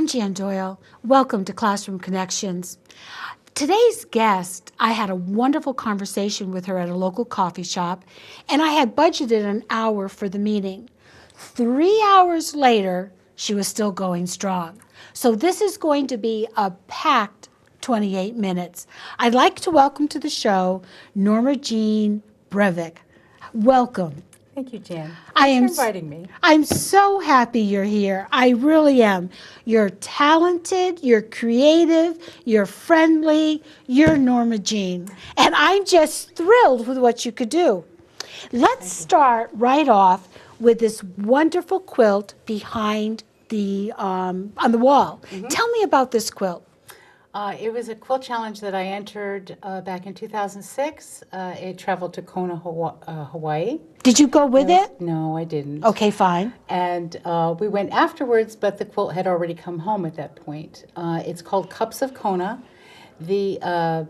I'm Jan Doyle. Welcome to Classroom Connections. Today's guest, I had a wonderful conversation with her at a local coffee shop, and I had budgeted an hour for the meeting. 3 hours later, she was still going strong. So this is going to be a packed 28 minutes. I'd like to welcome to the show Normajean Brevik. Welcome. Thank you, Jan. Thanks for inviting me. I'm so happy you're here. I really am. You're talented, you're creative, you're friendly, you're Normajean. And I'm just thrilled with what you could do. Let's start right off with this wonderful quilt behind the on the wall. Tell me about this quilt. It was a quilt challenge that I entered back in 2006. It traveled to Kona, Hawaii. Did you go with it? No, I didn't. Okay, fine. And we went afterwards, but the quilt had already come home at that point. It's called Cups of Kona. The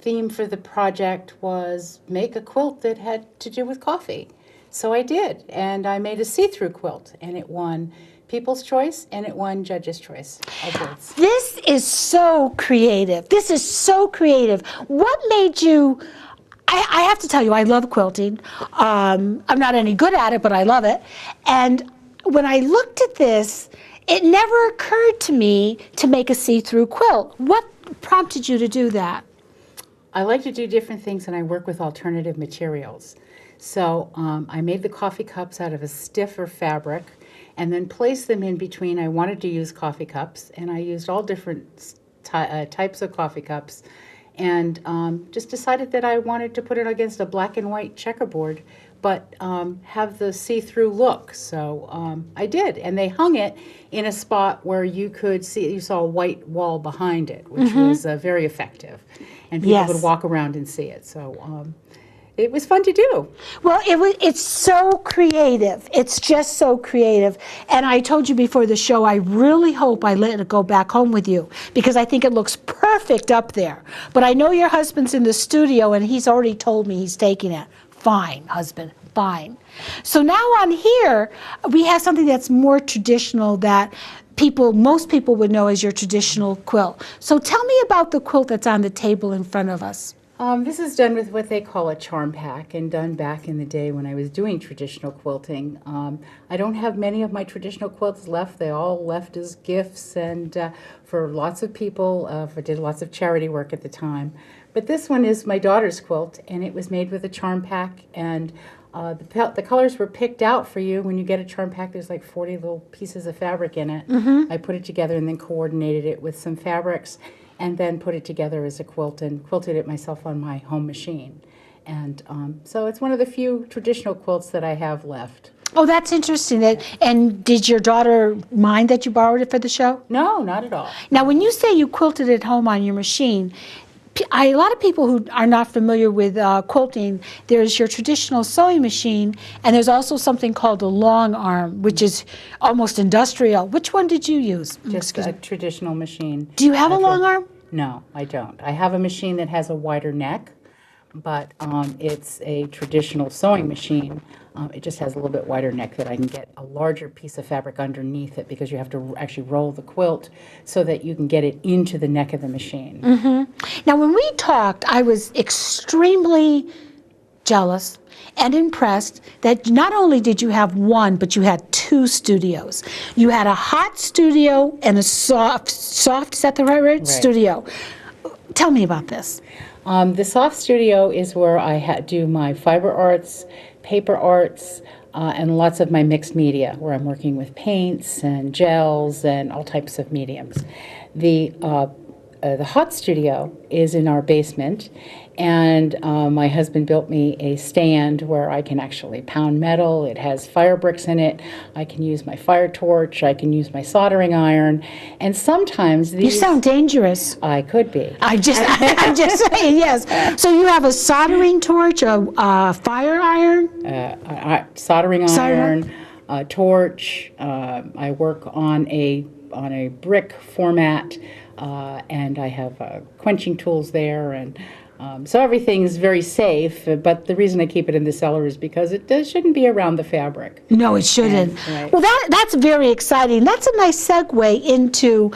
theme for the project was make a quilt that had to do with coffee. So I did, and I made a see-through quilt, and it won People's Choice, and it won Judge's Choice Awards. This is so creative. This is so creative. What made you, I have to tell you, I love quilting. I'm not any good at it, but I love it. And when I looked at this, it never occurred to me to make a see-through quilt. What prompted you to do that? I like to do different things, and I work with alternative materials. So I made the coffee cups out of a stiffer fabric, and then placed them in between. I wanted to use coffee cups, and I used all different types of coffee cups, and just decided that I wanted to put it against a black and white checkerboard, but have the see-through look. So I did, and they hung it in a spot where you could see, you saw a white wall behind it, which was very effective, and people would walk around and see it. So it was fun to do. Well, it's so creative. It's just so creative. And I told you before the show, I really hope I let it go back home with you because I think it looks perfect up there. But I know your husband's in the studio and he's already told me he's taking it. Fine, husband, fine. So now on here, we have something that's more traditional that most people would know as your traditional quilt. So tell me about the quilt that's on the table in front of us. This is done with what they call a charm pack, and done back in the day when I was doing traditional quilting. I don't have many of my traditional quilts left. They all left as gifts and for lots of people. I did lots of charity work at the time. But this one is my daughter's quilt, and it was made with a charm pack, and the colors were picked out for you. When you get a charm pack, there's like 40 little pieces of fabric in it. I put it together and then coordinated it with some fabrics, and then put it together as a quilt and quilted it myself on my home machine. And so it's one of the few traditional quilts that I have left. Oh, that's interesting. And did your daughter mind that you borrowed it for the show? No, not at all. Now, when you say you quilted at home on your machine, a lot of people who are not familiar with quilting, there's your traditional sewing machine, and there's also something called a long arm, which is almost industrial. Which one did you use? Just a traditional machine. Do you have a long arm? No, I don't. I have a machine that has a wider neck, but it's a traditional sewing machine. It just has a little bit wider neck that I can get a larger piece of fabric underneath it because you have to actually roll the quilt so that you can get it into the neck of the machine. Now, when we talked, I was extremely jealous and impressed that not only did you have one, but you had two studios. You had a hot studio and a soft, is that the right. Studio. Tell me about this. The soft studio is where I do my fiber arts, paper arts, and lots of my mixed media, where I'm working with paints and gels and all types of mediums. The hot studio is in our basement, and my husband built me a stand where I can actually pound metal. It has fire bricks in it. I can use my fire torch. I can use my soldering iron, and sometimes these... You sound dangerous. I could be. I'm just saying, yes. So you have a soldering torch, a fire iron? Soldering iron, a torch. I work on a brick format, and I have quenching tools there, and So everything's very safe, but the reason I keep it in the cellar is because shouldn't be around the fabric. No, it shouldn't. Right. Well, that's very exciting. That's a nice segue into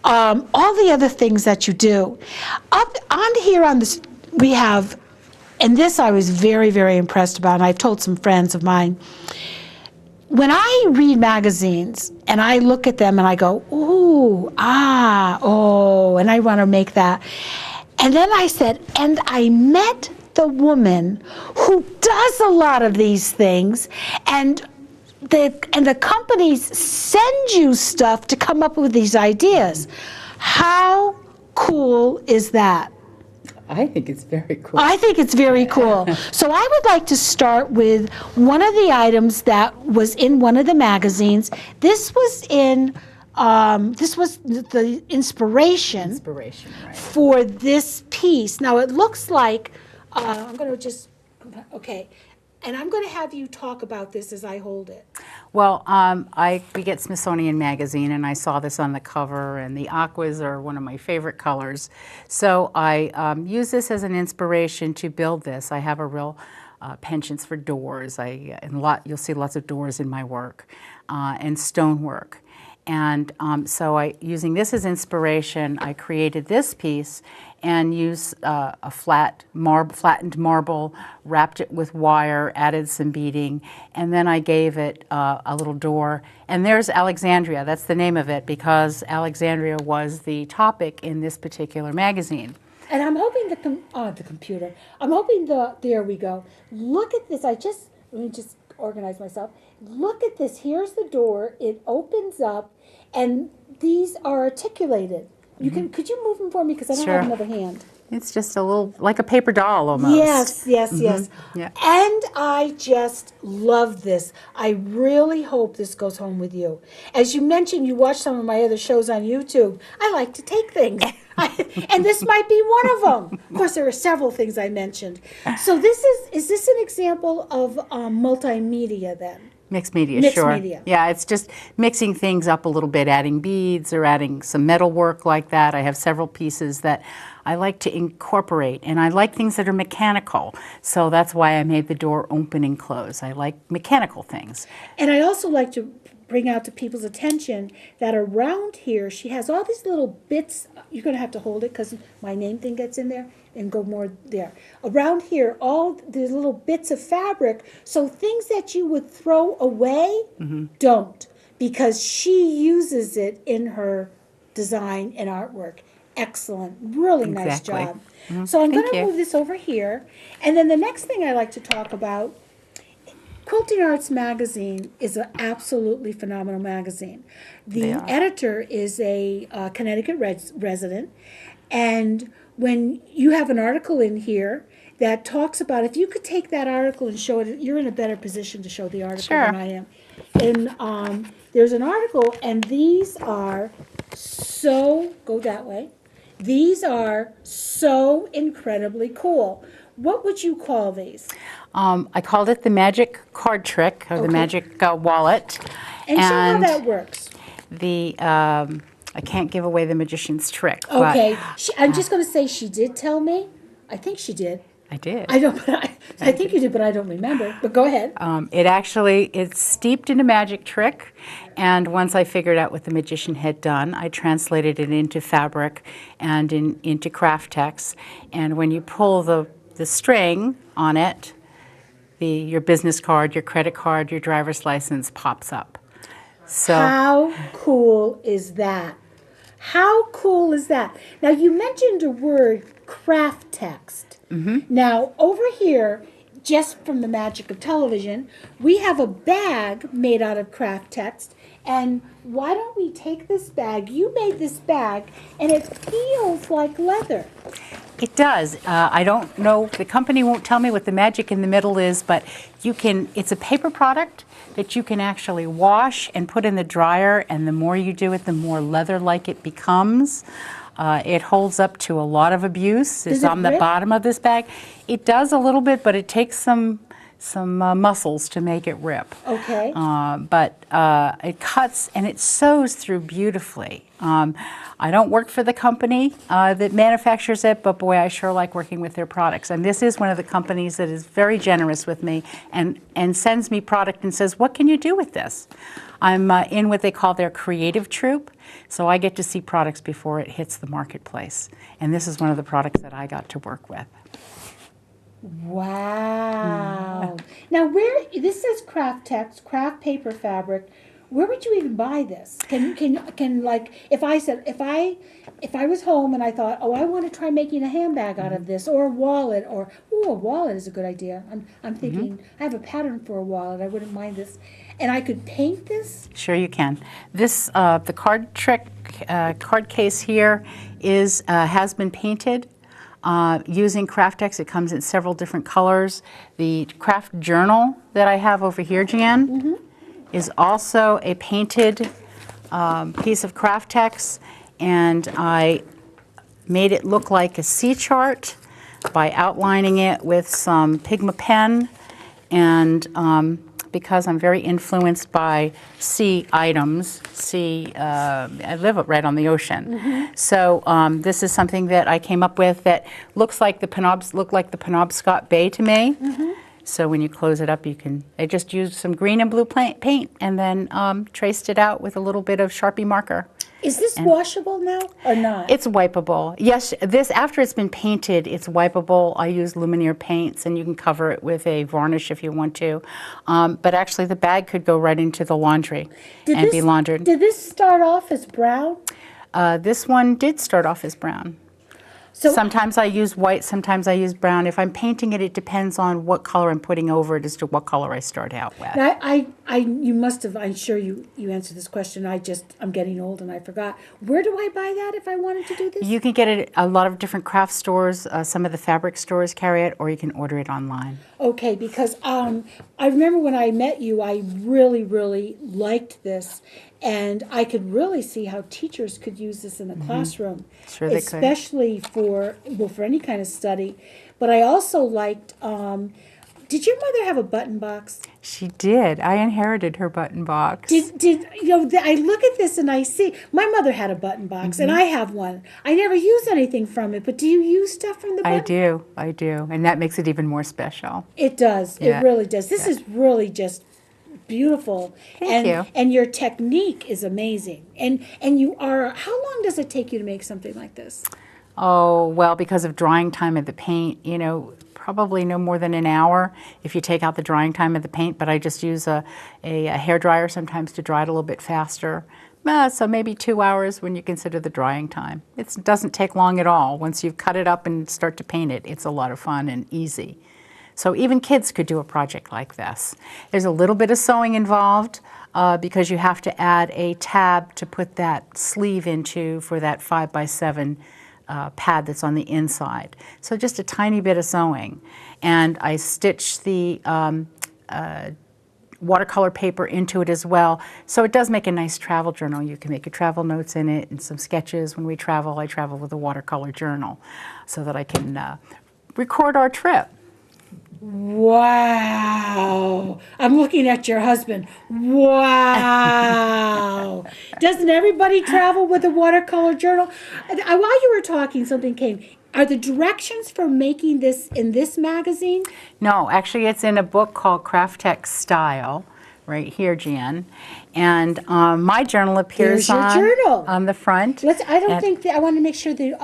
all the other things that you do. Up on here on this, we have, and this I was very, very impressed about, and I've told some friends of mine. When I read magazines and I look at them and I go, ooh, ah, oh, and I want to make that. And then I said, and I met the woman who does a lot of these things, and the companies send you stuff to come up with these ideas. How cool is that? I think it's very cool. I think it's very cool. So I would like to start with one of the items that was in one of the magazines. This was in, this was the inspiration Right. for this piece. Now it looks like, I'm going to just, okay, and I'm going to have you talk about this as I hold it. Well, we get Smithsonian Magazine, and I saw this on the cover, and the aquas are one of my favorite colors. So I use this as an inspiration to build this. I have a real penchant for doors. You'll see lots of doors in my work, and stonework. And so using this as inspiration, I created this piece and used a flattened marble, wrapped it with wire, added some beading, and then I gave it a little door. And there's Alexandria. That's the name of it because Alexandria was the topic in this particular magazine. And I'm hoping the computer, I'm hoping there we go. Look at this. Let me just organize myself. Look at this. Here's the door. It opens up, and these are articulated. Could you move them for me because I don't have another hand. It's just a little like a paper doll almost. Yes, yes, yes. Yeah. And I just love this. I really hope this goes home with you. As you mentioned, you watch some of my other shows on YouTube. I like to take things. And this might be one of them. Of course, there are several things I mentioned. So is this an example of multimedia then? Mixed media, Mixed sure. media. Yeah, it's just mixing things up a little bit, adding beads or adding some metal work like that. I have several pieces that I like to incorporate, and I like things that are mechanical. So that's why I made the door open and close. I like mechanical things. And I also like to bring out to people's attention that around here, she has all these little bits. You're going to have to hold it because my name thing gets in there and go more there. Around here, all these little bits of fabric, so things that you would throw away, don't, because she uses it in her design and artwork. Excellent. Really nice job. So I'm going to move this over here. And then the next thing I like to talk about, Quilting Arts Magazine is an absolutely phenomenal magazine. The editor is a Connecticut resident, and when you have an article in here that talks about, if you could take that article and show it, you're in a better position to show the article than I am. And there's an article, and these are go that way. These are so incredibly cool. What would you call these? I called it the magic card trick, or the magic wallet. And show how that works. I can't give away the magician's trick. Okay. I'm just going to say she did tell me. I think she did. I did. I don't. I think you did, but I don't remember. But go ahead. It's steeped in a magic trick, and once I figured out what the magician had done, I translated it into fabric and into Kraft-tex. And when you pull the string on it, your business card, your credit card, your driver's license pops up. So how cool is that? How cool is that? Now you mentioned a word, Kraft-tex. Now over here, just from the magic of television, we have a bag made out of Kraft-tex. And why don't we take this bag? You made this bag, and it feels like leather. it does. I don't know, the company won't tell me what the magic in the middle is, but it's a paper product that you can actually wash and put in the dryer, and the more you do it, the more leather-like it becomes. It holds up to a lot of abuse. It's on the bottom of this bag. It does a little bit, but it takes some muscles to make it rip. Okay. But it cuts and it sews through beautifully. I don't work for the company that manufactures it, but boy, I sure like working with their products. And this is one of the companies that is very generous with me and sends me product and says, what can you do with this? I'm in what they call their creative troupe, so I get to see products before it hits the marketplace. And this is one of the products that I got to work with. Wow. Now, this says Kraft-tex, craft paper fabric. Where would you even buy this? Can like, if I was home and I thought, oh, I want to try making a handbag out of this, or a wallet, or a wallet is a good idea. I'm thinking I have a pattern for a wallet. I wouldn't mind this, and I could paint this. Sure, you can. This the card case here has been painted. Using Kraft-tex. It comes in several different colors. The craft journal that I have over here, Jan, is also a painted piece of Kraft-tex, and I made it look like a sea chart by outlining it with some Pigma pen, and because I'm very influenced by sea items, I live right on the ocean. So this is something that I came up with that looks like the Penobscot Bay to me. So when you close it up, I just used some green and blue paint and then traced it out with a little bit of Sharpie marker. Is this washable now or not? It's wipeable. Yes, after it's been painted, it's wipeable. I use Luminaire paints, and you can cover it with a varnish if you want to. But actually, the bag could go right into the laundry and be laundered. Did this start off as brown? This one did start off as brown. So Sometimes I use white, sometimes I use brown. If I'm painting it, it depends on what color I'm putting over it as to what color I start out with. you must have, I'm sure you answered this question. I'm getting old and I forgot. Where do I buy that if I wanted to do this? You can get it at a lot of different craft stores. Some of the fabric stores carry it, or you can order it online. Okay, because I remember when I met you, I really, really liked this. And I could really see how teachers could use this in the classroom. Sure they could. Especially for any kind of study. But I also liked, did your mother have a button box? She did. I inherited her button box. I look at this and I see, my mother had a button box and I have one. I never use anything from it, but do you use stuff from the button? I do. And that makes it even more special. It does. Yeah. It really does. This is really just beautiful. Thank you. And your technique is amazing. And how long does it take you to make something like this? Oh, well, because of drying time of the paint, probably no more than an hour if you take out the drying time of the paint, but I just use a hair dryer sometimes to dry it a little bit faster. So maybe 2 hours when you consider the drying time. It doesn't take long at all. Once you've cut it up and start to paint it, it's a lot of fun and easy. So even kids could do a project like this. There's a little bit of sewing involved because you have to add a tab to put that sleeve into for that 5x7 pad that's on the inside. So just a tiny bit of sewing. And I stitch the watercolor paper into it as well. So it does make a nice travel journal. You can make your travel notes in it and some sketches. When we travel, I travel with a watercolor journal so that I can record our trip. Wow. I'm looking at your husband. Wow. Doesn't everybody travel with a watercolor journal? While you were talking, something came. Are the directions for making this in this magazine? No, actually it's in a book called Kraft-tex Style, right here, Jan. And my journal appears on the front. I want to make sure the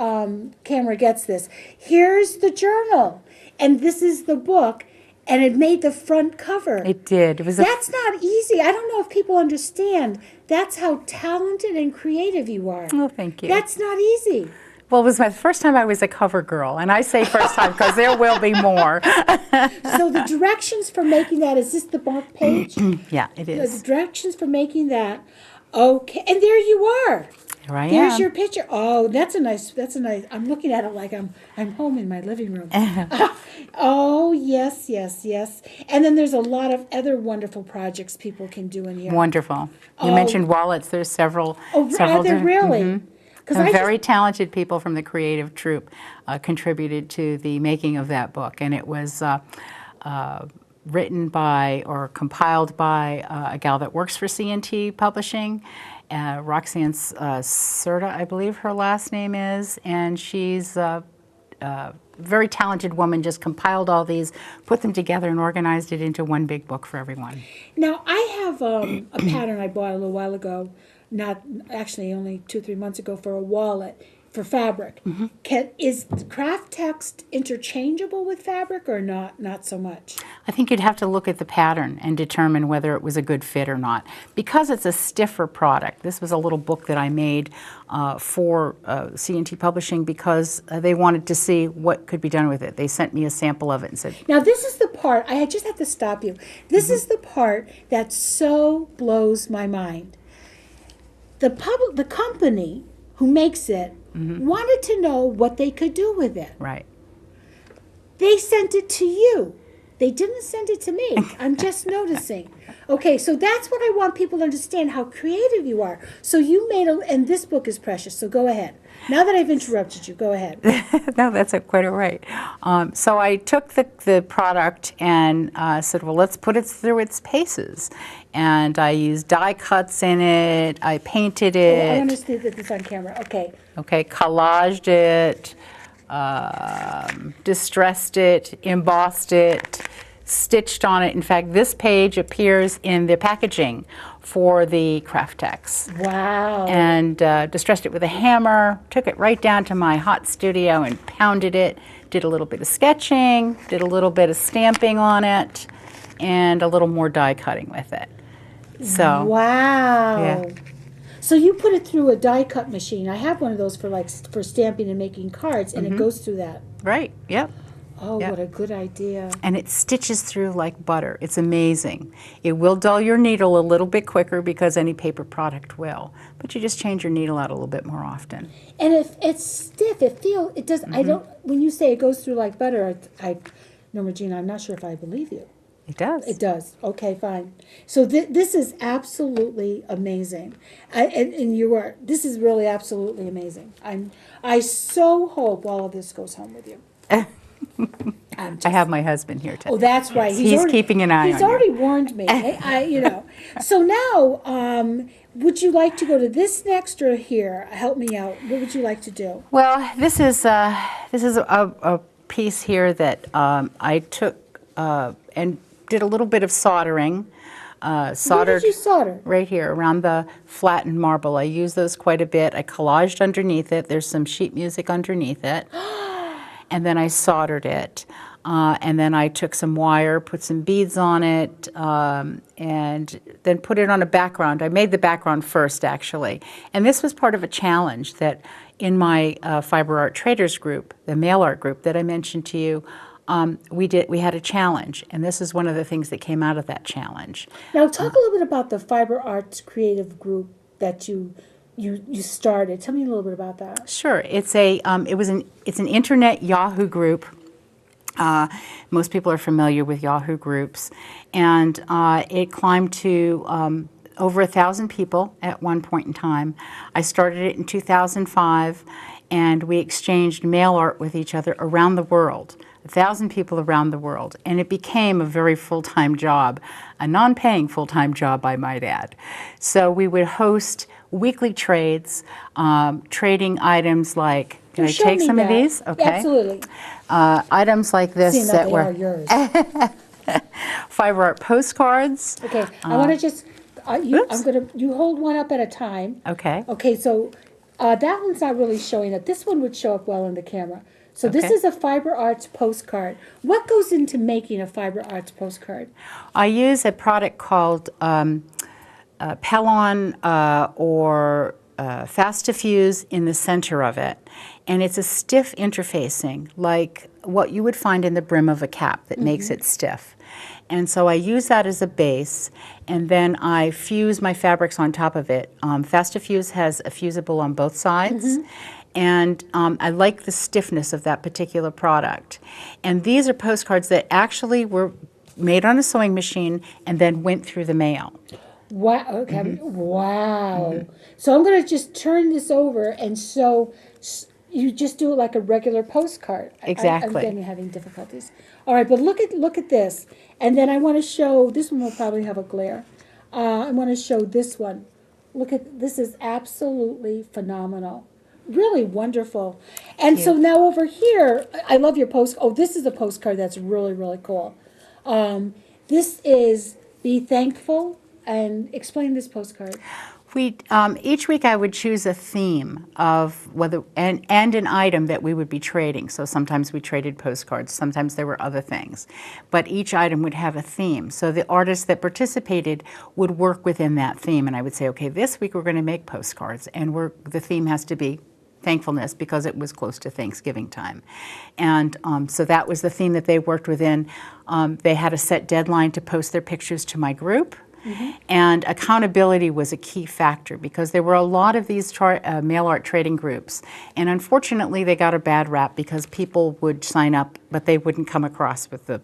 camera gets this. Here's the journal. And this is the book, and it made the front cover. It did. That's not easy. I don't know if people understand. That's how talented and creative you are. Oh, thank you. That's not easy. Well, it was my first time I was a cover girl, and I say first time because there will be more. So the directions for making that, is this the marked page? Yeah, it is. The directions for making that. Okay, and there you are. Here I am. There's your picture. Oh, that's a nice, I'm looking at it like I'm home in my living room. Oh, yes. And then there's a lot of other wonderful projects people can do in here. Wonderful. You mentioned wallets. There's several. Are there really? Some very talented people from the creative troupe contributed to the making of that book, and it was written by or compiled by a gal that works for C&T Publishing, Roxanne Serta, I believe her last name is, and she's a very talented woman, just compiled all these, put them together and organized it into one big book for everyone. Now, I have a pattern I bought a little while ago, not actually only 2-3 months ago, for a wallet for fabric. Is Kraft-tex interchangeable with fabric or not? Not so much. I think you'd have to look at the pattern and determine whether it was a good fit or not. Because it's a stiffer product, this was a little book that I made for C&T Publishing because they wanted to see what could be done with it. They sent me a sample of it and said, Now, this is the part, I just have to stop you. This is the part that so blows my mind. The company who makes it wanted to know what they could do with it. right. They sent it to you. They didn't send it to me. I'm just noticing. Okay, so that's what I want people to understand, how creative you are. So you made and this book is precious, so go ahead. Now that I've interrupted you, go ahead. No, that's quite all right. So I took the product and said, well, let's put it through its paces. And I used die cuts in it. I painted it. I want to see this on camera. Okay. Okay, collaged it, distressed it, embossed it, stitched on it. In fact, this page appears in the packaging for the Kraft-tex. Wow. And distressed it with a hammer, took it right down to my hot studio and pounded it, did a little bit of sketching, did a little bit of stamping on it, and a little more die cutting with it. So, wow. yeah. So you put it through a die cut machine. I have one of those for stamping and making cards, and it goes through that. Right, yep. Oh, Yep. what a good idea. And it stitches through like butter. It's amazing. It will dull your needle a little bit quicker because any paper product will. But you just change your needle out a little bit more often. And if it's stiff, it does, I don't, when you say it goes through like butter, Normajean, I'm not sure if I believe you. It does. It does. Okay, fine. So this is absolutely amazing. And this is really absolutely amazing. I so hope all of this goes home with you. I have my husband here today. Oh, that's right. He's keeping an eye on you. He's already warned me. So now, would you like to go to this next or here? Help me out. What would you like to do? Well, this is a piece here that I took and did a little bit of soldering. Where did you solder? Right here around the flattened marble. I use those quite a bit. I collaged underneath it. There's some sheet music underneath it. And then I soldered it. And then I took some wire, put some beads on it, and then put it on a background. I made the background first, actually. And this was part of a challenge that in my Fiber Art Traders group, the mail art group that I mentioned to you, we had a challenge, and this is one of the things that came out of that challenge. Now, talk a little bit about the Fiber Arts Creative Group that you started. Tell me a little bit about that. Sure, it's an internet Yahoo group. Most people are familiar with Yahoo groups, and it climbed to over 1,000 people at one point in time. I started it in 2005, and we exchanged mail art with each other around the world. 1,000 people around the world, and it became a very full-time job, a non-paying full-time job, I might add. So we would host weekly trades, trading items like, can I take some of these? Okay. Absolutely. Items like this that were yours. fiber art postcards. Okay, I want to just, you hold one up at a time. Okay. Okay, so that one's not really showing up. This one would show up well in the camera. So this Okay. is a Fiber Arts postcard. What goes into making a Fiber Arts postcard? I use a product called Pellon or Fast Diffuse in the center of it. And it's a stiff interfacing, like what you would find in the brim of a cap that makes it stiff. And so I use that as a base, and then I fuse my fabrics on top of it. Fast Diffuse has a fusible on both sides. And I like the stiffness of that particular product. And these are postcards that actually were made on a sewing machine and then went through the mail. Wow. Okay. Wow. So I'm going to just turn this over and show you just do it like a regular postcard. Exactly. I'm having difficulties. All right, but look at this. And then I want to show, this one will probably have a glare. I want to show this one. Look at, this is absolutely phenomenal. Really wonderful. And so now over here, I love your oh, this is a postcard that's really, really cool. This is Be Thankful, and explain this postcard. We each week I would choose a theme of whether and an item that we would be trading. So sometimes we traded postcards, sometimes there were other things, but each item would have a theme. So the artists that participated would work within that theme, and I would say, okay, this week we're going to make postcards, and the theme has to be thankfulness because it was close to Thanksgiving time. And so that was the theme that they worked within. They had a set deadline to post their pictures to my group. Mm-hmm. And accountability was a key factor because there were a lot of these mail art trading groups. And unfortunately, they got a bad rap because people would sign up, but they wouldn't come across with the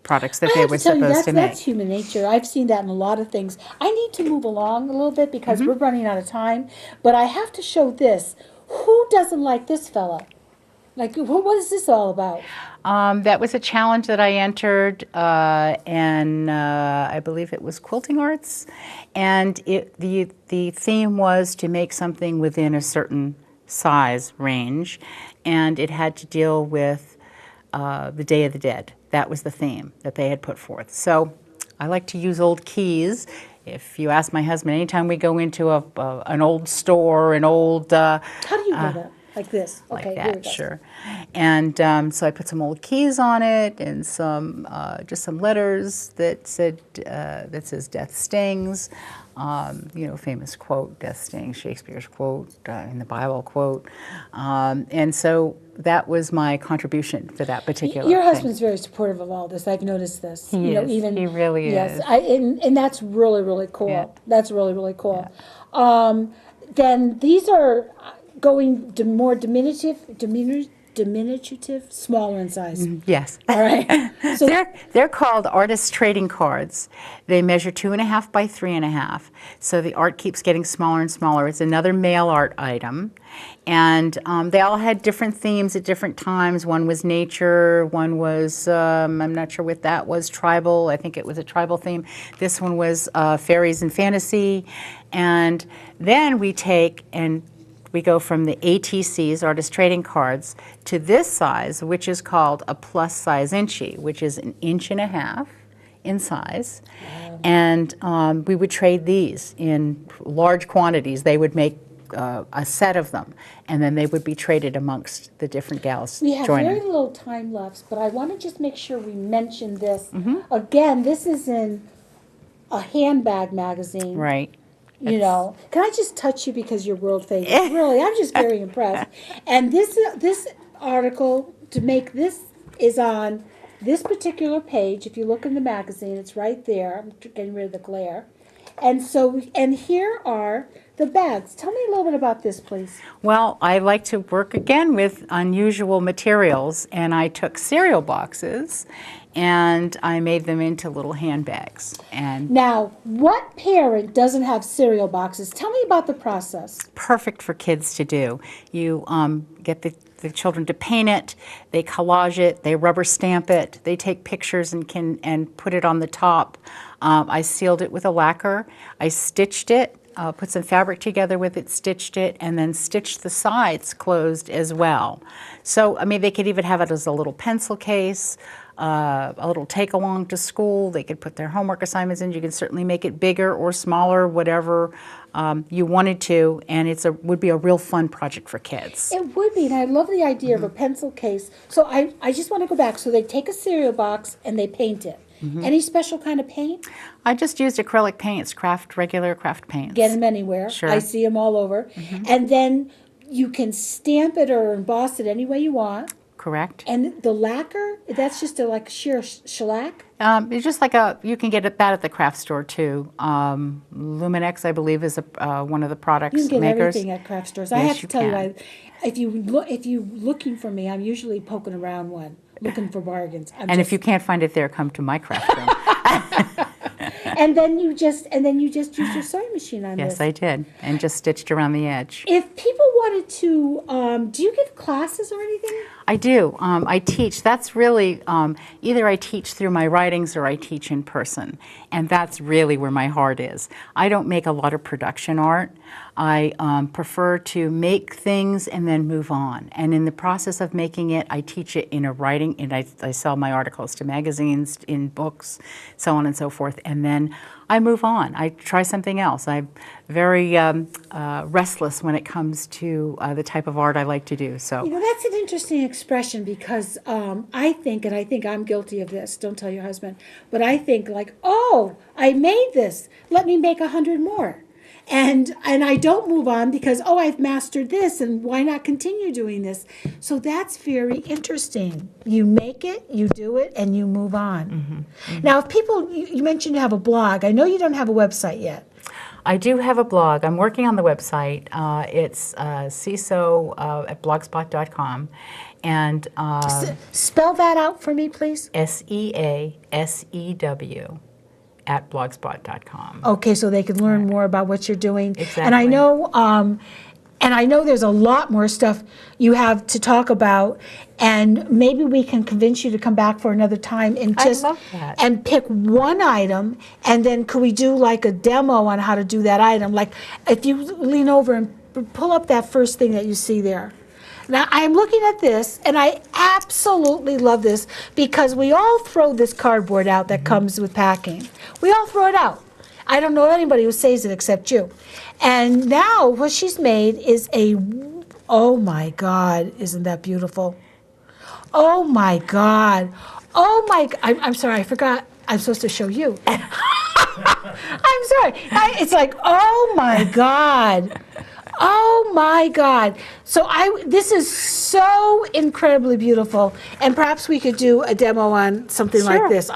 products that they were supposed to make. That's human nature. I've seen that in a lot of things. I need to move along a little bit because we're running out of time, but I have to show this. Who doesn't like this fella? Like, what is this all about? That was a challenge that I entered, and I believe it was Quilting Arts, and the theme was to make something within a certain size range, and it had to deal with the Day of the Dead. That was the theme that they had put forth. So I like to use old keys. If you ask my husband, anytime we go into an old store, an old... How do you do that? Like this? Okay, like here we that, go. sure. And so I put some old keys on it and some just some letters that says "Death stings," famous quote, "Death stings," Shakespeare's quote, in the Bible quote, and so that was my contribution to that particular. Your husband's very supportive of all this. I've noticed this. He is. He really yes, is. And that's really, really cool. Yeah. That's really, really cool. Yeah. Then these are going to more diminutive, smaller in size. Yes. All right. So they're called artist trading cards. They measure 2.5 by 3.5. So the art keeps getting smaller and smaller. It's another mail art item. And they all had different themes at different times. One was nature, one was, I'm not sure what that was, tribal. I think it was a tribal theme. This one was fairies and fantasy. And then we go from the ATCs, artist trading cards, to this size, which is called a plus size inchy, which is 1.5 inches in size. Wow. And we would trade these in large quantities. They would make a set of them, and then they would be traded amongst the different gals joining. We have very little time left, but I want to just make sure we mention this. Mm-hmm. Again, this is in a handbag magazine. Right. You know, can I just touch you because you're world famous? Really, I'm just very impressed. And this article, to make this, is on this particular page. If you look in the magazine, it's right there. I'm getting rid of the glare. And so, and here are the bags. Tell me a little bit about this, please. Well, I like to work again with unusual materials, and I took cereal boxes and I made them into little handbags. And now, what parent doesn't have cereal boxes? Tell me about the process. Perfect for kids to do. You get the children to paint it, they collage it, they rubber stamp it, they take pictures and put it on the top. I sealed it with a lacquer. I stitched it, put some fabric together with it, stitched it, and then stitched the sides closed as well. So, I mean, they could even have it as a little pencil case, a little take-along to school. They could put their homework assignments in. You can certainly make it bigger or smaller, whatever you wanted to, and would be a real fun project for kids. It would be, and I love the idea of a pencil case. So I just want to go back. So they take a cereal box and they paint it. Mm-hmm. Any special kind of paint? I just used acrylic paints, regular craft paints. Get them anywhere. Sure. I see them all over. Mm-hmm. And then you can stamp it or emboss it any way you want. Correct. And the lacquer, that's just like sheer shellac? It's just like you can get that at the craft store too. Luminex, I believe, is one of the products makers. You can get makers. everything at craft stores. Yes, I have to tell can. you, if you're looking for me, I'm usually poking around one, looking for bargains. If you can't find it there, come to my craft room. And then you just used your sewing machine on this. Yes, I did, and just stitched around the edge. If people wanted to, do you give classes or anything? I do. I teach. That's really, either I teach through my writings or I teach in person. And that's really where my heart is. I don't make a lot of production art. I prefer to make things and then move on. And in the process of making it, I teach it in a writing, and I sell my articles to magazines, in books, so on and so forth. And then I move on. I try something else. I'm very restless when it comes to the type of art I like to do. So. You know, that's an interesting expression because I think, and I think I'm guilty of this, don't tell your husband, but I think like, oh, I made this, let me make 100 more. And I don't move on because, oh, I've mastered this, and why not continue doing this? So that's very interesting. You make it, you do it, and you move on. Mm-hmm. Now, if people, you mentioned you have a blog. I know you don't have a website yet. I do have a blog. I'm working on the website. It's seeso at blogspot.com. And spell that out for me, please. SEASEW at blogspot.com. Okay, so they can learn more about what you're doing. Exactly. And I know there's a lot more stuff you have to talk about, and maybe we can convince you to come back for another time and just love that. and pick one item, and then could we do like a demo on how to do that item? Like if you lean over and pull up that first thing that you see there. Now, I'm looking at this, and I absolutely love this because we all throw this cardboard out that comes with packing. We all throw it out. I don't know anybody who saves it except you. And now what she's made is oh my God, isn't that beautiful? Oh my God. Oh my, I'm sorry, I forgot. I'm supposed to show you. I'm sorry. It's like, oh my God. Oh my God. So this is so incredibly beautiful. And perhaps we could do a demo on something like this.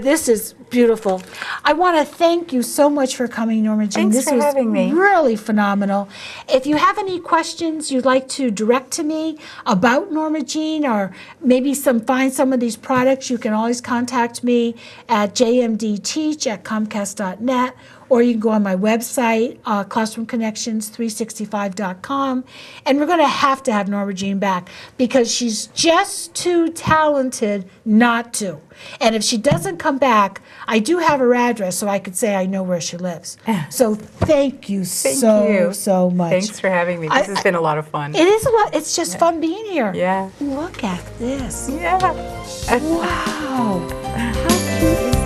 This is beautiful. I want to thank you so much for coming, Normajean. Thanks for having me. This was really phenomenal. If you have any questions you'd like to direct to me about Normajean, or maybe find some of these products, you can always contact me at jmdteach@comcast.net, or you can go on my website, classroomconnections365.com. And we're going to have Normajean back because she's just too talented not to. And if she doesn't come back, I do have her address, so I could say I know where she lives. So thank you so much. Thanks for having me. This has been a lot of fun. It is a lot. It's just fun being here. Yeah. Look at this. Yeah. Wow. How cute is